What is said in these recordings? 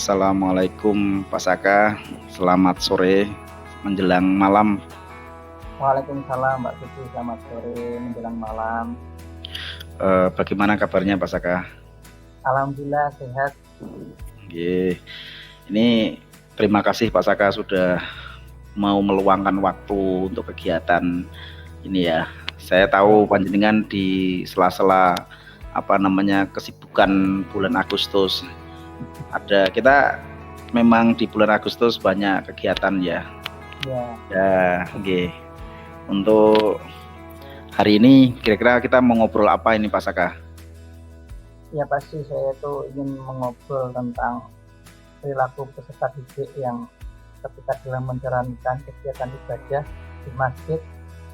Assalamualaikum Pak Saka, selamat sore menjelang malam. Waalaikumsalam Mbak Suci, selamat sore menjelang malam. Bagaimana kabarnya Pak Saka? Alhamdulillah sehat. Oke. Ini terima kasih Pak Saka sudah mau meluangkan waktu untuk kegiatan ini ya. Saya tahu panjenengan di sela-sela kesibukan bulan Agustus. Kita memang di bulan Agustus banyak kegiatan ya. Ya, oke. Untuk hari ini kira-kira kita mau ngobrol apa ini Pak Saka? Ya pasti saya tuh ingin mengobrol tentang perilaku peserta didik yang ketika dalam menjalankan kegiatan ibadah di masjid,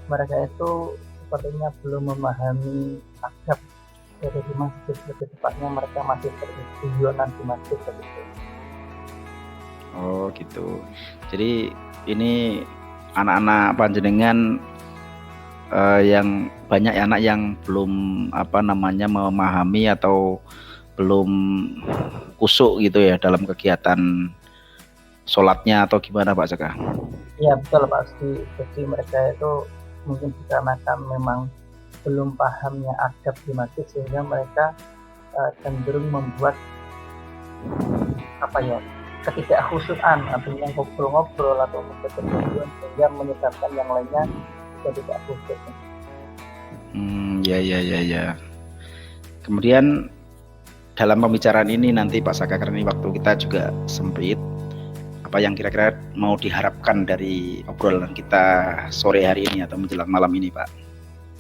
mereka itu sepertinya belum memahami adab dari di masjid, lebih tepatnya mereka masih berguyonan di masjid begitu. Oh gitu. Jadi ini anak-anak panjenengan yang banyak anak yang belum memahami atau belum kusuk gitu ya dalam kegiatan sholatnya atau gimana Pak Saka? Iya betul pasti. Jadi mereka itu mungkin dikarenakan memang belum pahamnya adab di masjid sehingga mereka cenderung membuat ketidakhusuan, artinya ngobrol-ngobrol atau berkerumun sehingga menyebabkan yang lainnya juga tidak khusyuk. Ya. Kemudian dalam pembicaraan ini nanti Pak Saka, karena waktu kita juga sempit, apa yang kira-kira mau diharapkan dari obrolan kita sore hari ini atau menjelang malam ini Pak?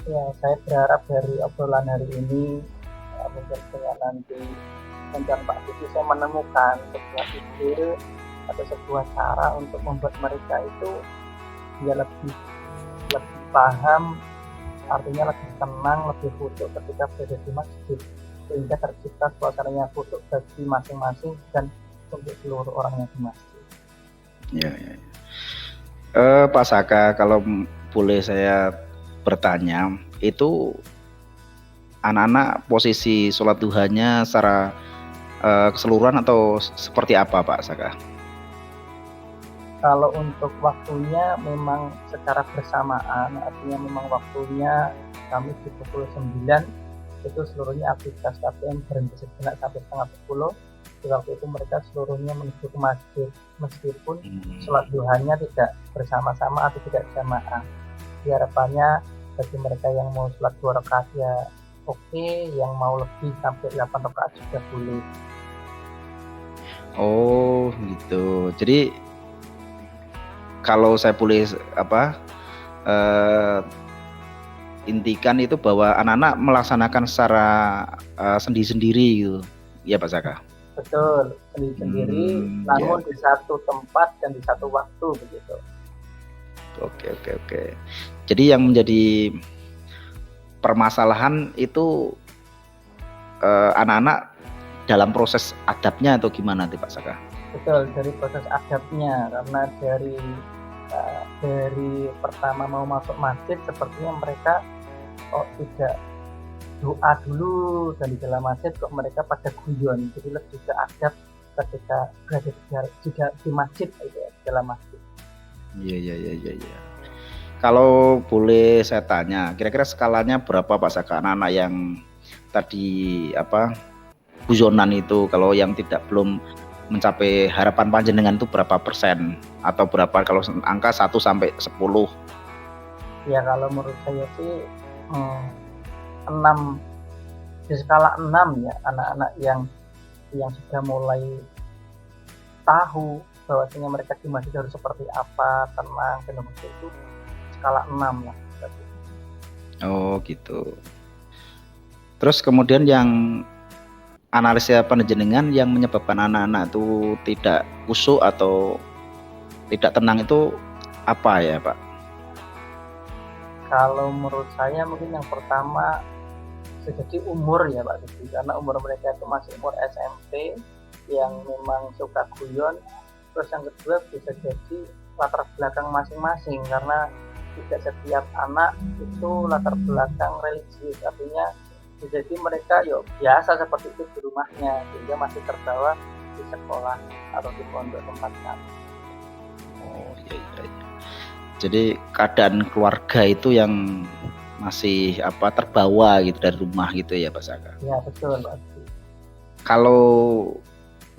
Ya, saya berharap dari obrolan hari ini mungkin dengan nanti dengan Pak Suci saya menemukan sebuah ide atau sebuah cara untuk membuat mereka itu dia lebih paham, artinya lebih tenang, lebih khusyuk ketika berada di masjid, sehingga tercipta suasananya khusyuk bagi masing-masing dan untuk seluruh orang yang di masjid. Ya. Pak Saka, kalau boleh saya bertanya, itu anak-anak posisi sholat duhanya secara keseluruhan atau seperti apa Pak Saka? Kalau untuk waktunya memang secara bersamaan, artinya memang waktunya kami di pukul 9 itu seluruhnya aktivitas KPM berhenti sejenak sampai setengah 10. Di waktu itu mereka seluruhnya menuju ke masjid, meskipun sholat duhanya tidak bersama-sama atau tidak jamaah. Harapannya bagi mereka yang mau sholat 2 rakaat ya oke, yang mau lebih sampai 8 rakaat juga boleh. Oh gitu. Jadi kalau saya boleh intikan itu bahwa anak-anak melaksanakan secara sendiri-sendiri gitu, ya Pak Saka? Betul, sendiri-sendiri, namun di satu tempat dan di satu waktu begitu. Oke. Jadi yang menjadi permasalahan itu anak-anak dalam proses adabnya atau gimana nanti Pak Saka? Betul, dari proses adabnya, karena dari pertama mau masuk masjid sepertinya mereka tidak doa dulu, dan di dalam masjid kok mereka pada guyon, jadi lebih ke adab ketika berada juga di masjid gitu ya, di dalam masjid. Iya. Kalau boleh saya tanya, kira-kira skalanya berapa Pak Saka anak-anak yang tadi guyonan itu, kalau yang belum mencapai harapan panjenengan itu berapa persen atau berapa kalau angka 1 sampai 10? Ya kalau menurut saya sih 6, di skala 6 ya, anak-anak yang sudah mulai tahu bahwasanya mereka di masjid harus seperti apa, tenang dan itu skala 6 lah. Oh gitu. Terus kemudian yang analisa panjenengan yang menyebabkan anak-anak itu tidak khusyuk atau tidak tenang itu apa ya Pak? Kalau menurut saya mungkin yang pertama jadi umur ya Pak Suci, karena umur mereka itu masih umur SMP yang memang suka guyon. Terus yang kedua bisa jadi latar belakang masing-masing, karena tidak setiap anak itu latar belakang religius, artinya jadi mereka biasa seperti itu di rumahnya, sehingga masih terbawa di sekolah atau di pondok tempat kami. Oh iya, iya, iya. Jadi keadaan keluarga itu yang masih terbawa gitu dari rumah gitu ya Pak Saka. Ya betul Pak. Kalau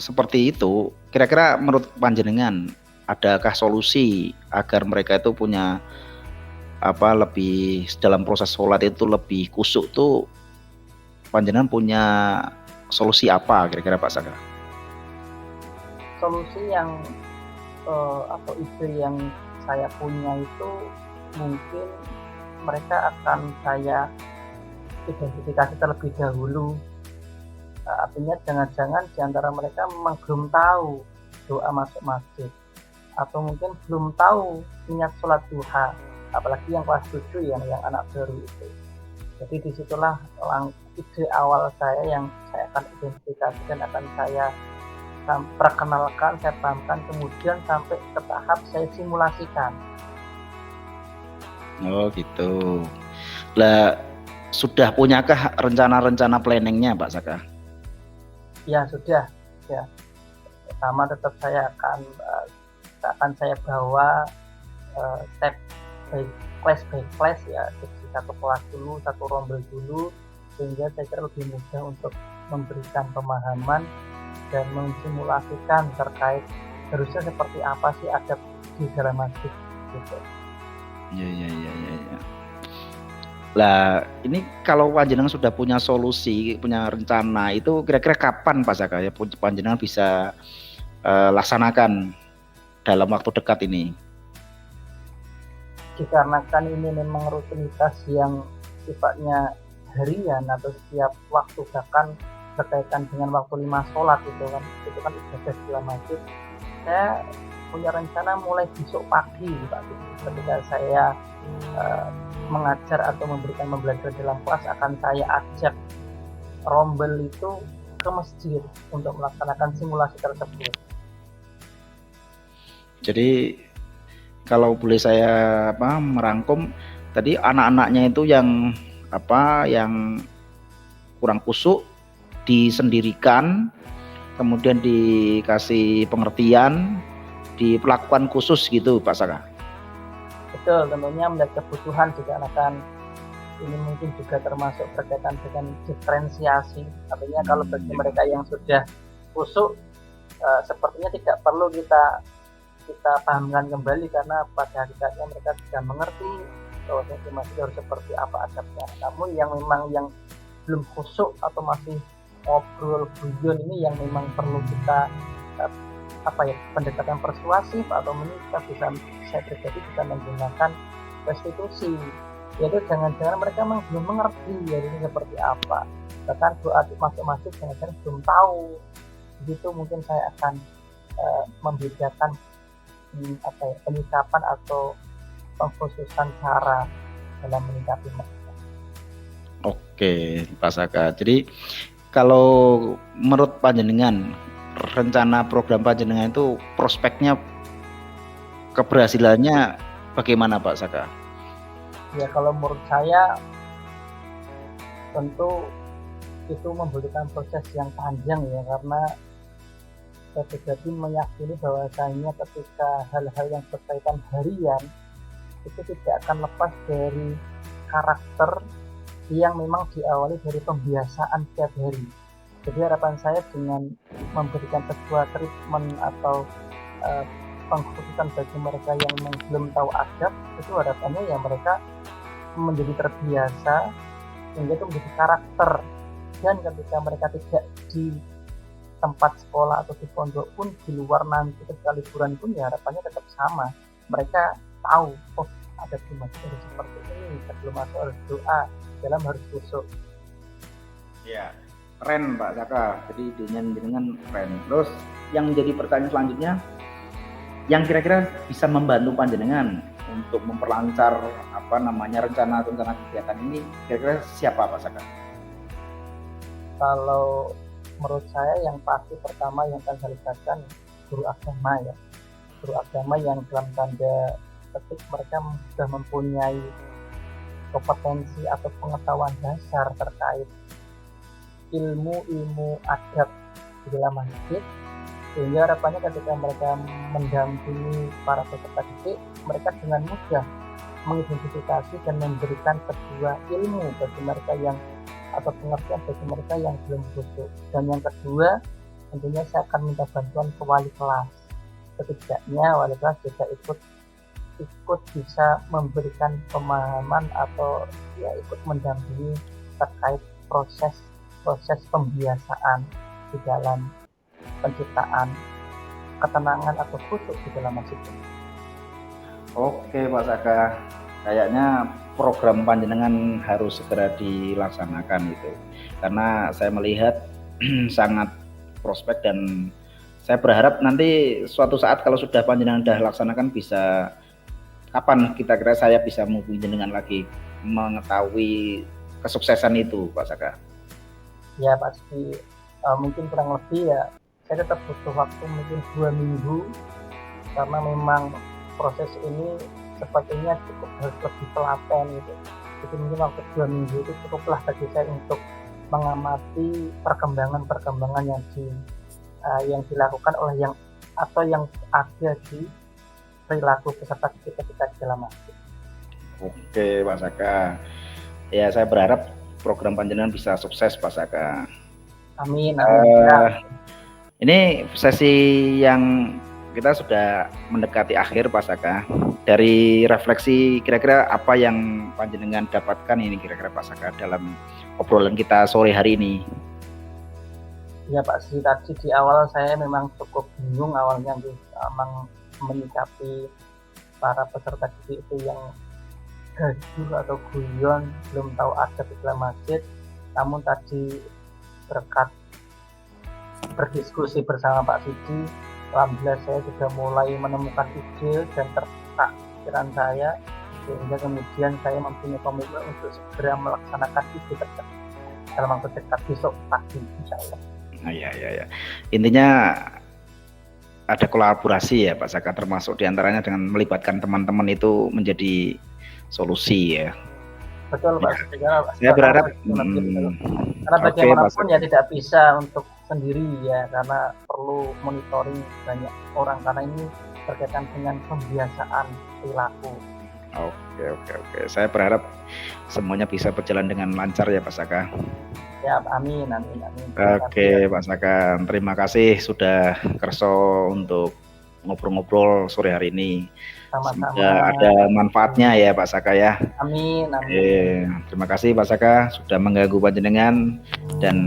seperti itu, kira-kira menurut panjenengan adakah solusi agar mereka itu punya lebih dalam proses sholat itu lebih khusyuk tuh, panjenengan punya solusi apa kira-kira Pak Saka? Solusi yang atau ide yang saya punya itu mungkin mereka akan saya identifikasi terlebih dahulu. Artinya jangan-jangan di antara mereka memang belum tahu doa masuk masjid, atau mungkin belum tahu niat sholat duha, apalagi yang kelas 7 yang anak baru itu. Jadi disitulah ide awal saya yang saya akan identifikasi dan akan saya perkenalkan, saya pahamkan, kemudian sampai ke tahap saya simulasikan. Oh gitu. Lah sudah punyakah rencana-rencana planningnya Pak Saka? Ya sudah, ya. Pertama tetap saya akan saya bawa step by class ya, jadi satu kelas dulu, satu rombel dulu, sehingga saya kira lebih mudah untuk memberikan pemahaman dan mensimulasikan terkait harusnya seperti apa sih adab di dalam masjid gitu. Iya. Lah ini kalau panjenengan sudah punya solusi, punya rencana itu kira-kira kapan Pak Saka ya panjenengan bisa laksanakan dalam waktu dekat ini? Dikarenakan ini memang rutinitas yang sifatnya harian atau setiap waktu, bahkan berkaitan dengan waktu 5 sholat itu kan ibadah di dalam masjid. Saya punya rencana mulai besok pagi Pak, ketika saya mengajar atau membelajar dalam kelas, akan saya ajak rombel itu ke masjid untuk melaksanakan simulasi tersebut. Jadi kalau boleh saya merangkum tadi, anak-anaknya itu yang kurang khusyuk disendirikan, kemudian dikasih pengertian, diperlakukan khusus gitu Pak Saka. Betul, tentunya melihat kebutuhan juga akan ini mungkin juga termasuk berkaitan dengan diferensiasi. Artinya kalau bagi mereka yang sudah khusyuk, sepertinya tidak perlu kita pahamkan kembali, karena pada hakikatnya mereka sudah mengerti bahwa masjid harus seperti apa adabnya. Namun yang memang yang belum khusyuk atau masih ngobrol guyon ini yang memang perlu kita pendekatan persuasif, atau saya pribadi bisa menggunakan restitusi, yaitu jangan-jangan mereka memang belum mengerti ya ini seperti apa, bahkan doa masuk masjid jangan-jangan belum tahu. Begitu mungkin saya akan membedakan penyikapan atau pengkhususan cara dalam menyikapi mereka. Oke Pak Saka, jadi kalau menurut panjenengan rencana program panjenengan itu prospeknya keberhasilannya bagaimana Pak Saka? Ya kalau menurut saya tentu itu membutuhkan proses yang panjang ya, karena saya pribadi meyakini bahwasanya ketika hal-hal yang berkaitan harian itu tidak akan lepas dari karakter yang memang diawali dari pembiasaan setiap hari. Jadi harapan saya dengan memberikan sebuah treatment atau pengkhususan bagi mereka yang belum tahu adab, itu harapannya ya mereka menjadi terbiasa sehingga itu menjadi karakter, dan ketika mereka tidak di tempat sekolah atau di pondok pun, di luar nanti ketika liburan pun ya harapannya tetap sama, mereka tahu ada di masjid harus seperti ini, sebelum masuk harus doa, dalam harus khusyuk. Ya, keren Pak Saka, jadi dengan keren. Terus yang menjadi pertanyaan selanjutnya, yang kira-kira bisa membantu panjenengan untuk memperlancar rencana kegiatan ini, kira-kira siapa Pak Saka? Kalau menurut saya yang pasti pertama yang akan saya libatkan guru agama ya, guru agama yang dalam tanda petik mereka sudah mempunyai kompetensi atau pengetahuan dasar terkait ilmu adab di dalam masjid, Sehingga harapannya ketika mereka mendampingi para peserta didik, mereka dengan mudah mengidentifikasi dan memberikan sebuah ilmu bagi mereka yang atau pengertian bagi mereka yang belum busuk. Dan yang kedua, tentunya saya akan minta bantuan ke wali kelas. Setidaknya wali kelas juga ikut bisa memberikan pemahaman atau ya ikut mendampingi terkait proses pembiasaan di dalam penciptaan ketenangan atau khusyuk di dalam masjid. Oke Pak Saka, kayaknya program panjenengan harus segera dilaksanakan itu, karena saya melihat sangat prospek dan saya berharap nanti suatu saat kalau sudah panjenengan sudah laksanakan bisa, kapan kita kira saya bisa menghubungi jenengan lagi mengetahui kesuksesan itu Pak Saka? Ya pasti mungkin kurang lebih ya saya tetap butuh waktu mungkin 2 minggu karena memang proses ini sepertinya cukup harus lebih telaten gitu. Jadi mungkin waktu 2 minggu itu cukuplah bagi saya untuk mengamati perkembangan yang dilakukan oleh yang ada di perilaku peserta didik ketika di dalam masjid. Oke Pak Saka, ya saya berharap program panjenengan bisa sukses Pak Saka. Amin. Ini sesi yang kita sudah mendekati akhir Pak Saka. Dari refleksi kira-kira apa yang panjenengan dapatkan ini kira-kira Pak Saka dalam obrolan kita sore hari ini? Ya Pak Sri, tadi di awal saya memang cukup bingung awalnya memang menyikapi para peserta didik itu yang gaduh atau guyon, belum tahu adab di dalam masjid. Namun tadi berkat berdiskusi bersama Pak Sidi, alhamdulillah saya sudah mulai menemukan ide dan tertak pikiran saya, sehingga kemudian saya mempunyai komitmen untuk segera melaksanakan itu dalam waktu dekat besok pagi insya Allah. Nah, ya. Intinya ada kolaborasi ya Pak Saka, termasuk diantaranya dengan melibatkan teman-teman itu menjadi solusi ya. Betul Pak. Saya berharap karena bagaimanapun ya tidak bisa untuk sendiri ya, karena perlu monitoring banyak orang karena ini berkaitan dengan pembiasaan perilaku. Oke. Saya berharap semuanya bisa berjalan dengan lancar ya Pak Saka. Ya, amin. Oke Pak Saka, terima kasih sudah kerso untuk ngobrol-ngobrol sore hari ini. Sama-sama. Semoga ada manfaatnya ya Pak Saka ya. Amin. Terima kasih Pak Saka sudah mengganggu panjenengan dan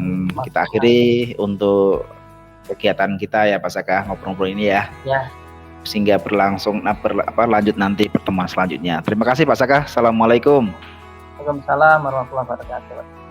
kita akhiri untuk kegiatan kita ya Pak Saka, ngobrol-ngobrol ini ya. Ya. Sehingga berlangsung lanjut nanti pertemuan selanjutnya. Terima kasih Pak Saka. Assalamualaikum. Waalaikumsalam warahmatullahi wabarakatuh.